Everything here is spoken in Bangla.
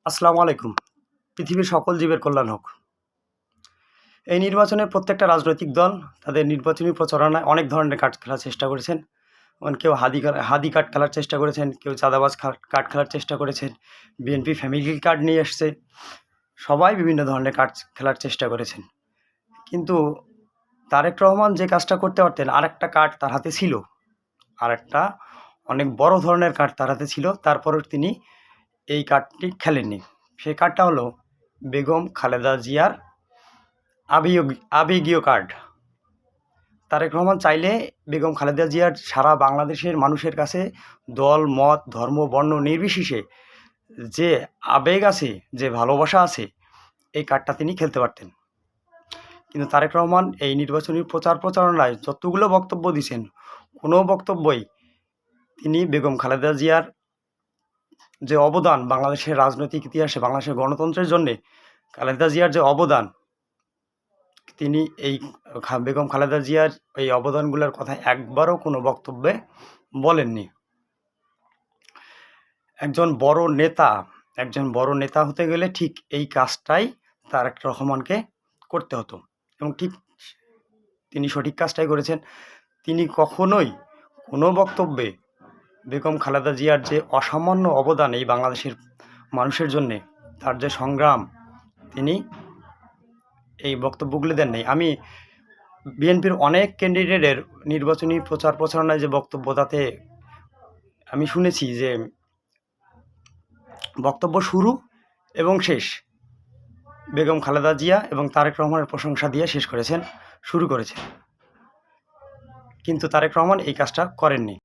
আসসালামু আলাইকুম। পৃথিবীর সকল জীবের কল্যাণ হোক। এই নির্বাচনে প্রত্যেকটা রাজনৈতিক দল তাদের নির্বাচনী প্রচারণায় অনেক ধরনের কার্ড খেলার চেষ্টা করেছেন। যেমন কেউ হাদি কার্ড খেলার চেষ্টা করেছেন, কেউ চাঁদাবাজ কার্ড খেলার চেষ্টা করেছেন, বিএনপি ফ্যামিলি কার্ড নিয়ে এসছে। সবাই বিভিন্ন ধরনের কার্ড খেলার চেষ্টা করেছেন। কিন্তু তারেক রহমান যে কাজটা করতে পারতেন, আরেকটা কার্ড তার হাতে ছিল। আরেকটা অনেক বড় ধরনের কার্ড তার হাতে ছিল, তারপরেও তিনি এই কার্ডটি খেলেননি। সেই কার্ডটা হলো বেগম খালেদা জিয়ার আবেগীয় কার্ড। তারেক রহমান চাইলে বেগম খালেদা জিয়ার সারা বাংলাদেশের মানুষের কাছে দল মত ধর্ম বর্ণ নির্বিশেষে যে আবেগ আছে, যে ভালোবাসা আছে, এই কার্ডটা তিনি খেলতে পারতেন। কিন্তু তারেক রহমান এই নির্বাচনী প্রচারণায় যতগুলো বক্তব্য দিয়েছেন, কোনো বক্তব্যই তিনি বেগম খালেদা জিয়ার যে অবদান বাংলাদেশের রাজনৈতিক ইতিহাসে, বাংলাদেশের গণতন্ত্রের জন্যে খালেদা জিয়ার যে অবদান, তিনি এই বেগম খালেদা জিয়ার এই অবদানগুলোর কথা একবারও কোনো বক্তব্যে বলেননি। একজন বড় নেতা হতে গেলে ঠিক এই কাজটাই তারেক রহমানকে করতে হতো, এবং ঠিক তিনি সঠিক কাজটাই করেছেন। তিনি কখনোই কোনো বক্তব্যে বেগম খালেদা জিয়ার যে অসামান্য অবদান এই বাংলাদেশের মানুষের জন্যে, তার যে সংগ্রাম, তিনি এই বক্তব্যগুলি দেন নাই। আমি বিএনপির অনেক ক্যান্ডিডেটের নির্বাচনী প্রচারণায় যে বক্তব্য, তাতে আমি শুনেছি যে বক্তব্য শুরু এবং শেষ বেগম খালেদা জিয়া এবং তারেক রহমানের প্রশংসা দিয়ে শুরু করেছেন। কিন্তু তারেক রহমান এই কাজটা করেননি।